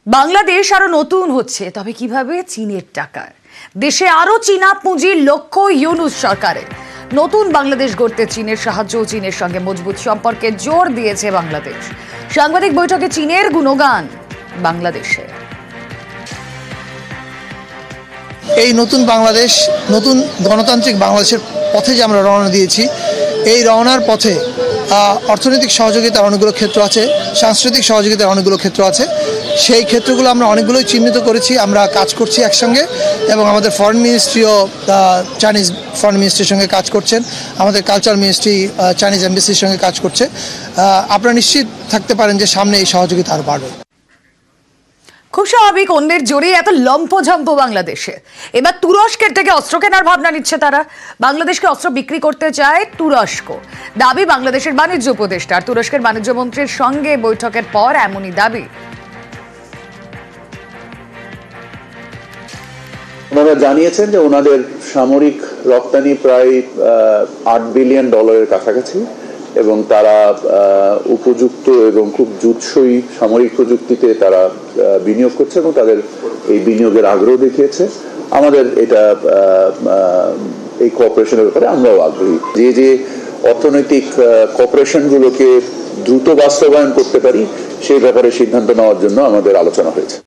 বাংলাদেশ আরো নতুন হচ্ছে, তবে কিভাবে? চীনের টাকায়। দেশে আরো চীনা পুঁজির লক্ষ্য ইউনূস সরকারের। নতুন বাংলাদেশ গড়তে চীনের সাহায্য ও চীনের সঙ্গে মজবুত সম্পর্কে জোর দিয়েছে বাংলাদেশ। সাংবাদিক বৈঠকে চীনের গুণগান বাংলাদেশের। এই নতুন বাংলাদেশ, নতুন গণতান্ত্রিক বাংলাদেশের পথে যে আমরা রওনা দিয়েছি, এই রওনার পথে অর্থনৈতিক সহযোগিতার অনেকগুলো ক্ষেত্র আছে, সাংস্কৃতিক সহযোগিতার অনেকগুলো ক্ষেত্র আছে। সেই ক্ষেত্রগুলো আমরা অনেকগুলোই চিহ্নিত করেছি। আমরা কাজ করছি একসঙ্গে, এবং আমাদের ফরেন মিনিস্ট্রিও চাইনিজ ফরেন মিনিস্ট্রির সঙ্গে কাজ করছেন, আমাদের কালচার মিনিস্ট্রি চাইনিজ এমবাসির সঙ্গে কাজ করছে। আপনারা নিশ্চিত থাকতে পারেন যে সামনে এই সহযোগিতা আরও বাড়বে। খুব স্বাভাবিক, অন্যের জোরে এত লম্পঝম্প বাংলাদেশে। এবার তুরস্কের থেকে অস্ত্র কেনার ভাবনা নিচ্ছে তারা। বাংলাদেশকে অস্ত্র বিক্রি করতে চায় তুরস্ক, দাবি বাংলাদেশের বাণিজ্য উপদেষ্টা। আর তুরস্কের বাণিজ্য মন্ত্রীর সঙ্গে বৈঠকের পর এমনই দাবি। ওনারা জানিয়েছেন যে ওনাদের সামরিক রপ্তানি প্রায় $8 বিলিয়ন কাছাকাছি, এবং তারা উপযুক্ত এবং খুব জুৎসই সামরিক প্রযুক্তিতে তারা বিনিয়োগ করছে, এবং তাদের এই বিনিয়োগের আগ্রহ দেখিয়েছে। আমাদের এটা এই কোঅপারেশনের ব্যাপারে আমরাও আগ্রহী। যে অর্থনৈতিক কোঅপারেশনগুলোকে দ্রুত বাস্তবায়ন করতে পারি সেই ব্যাপারে সিদ্ধান্ত নেওয়ার জন্য আমাদের আলোচনা হয়েছে।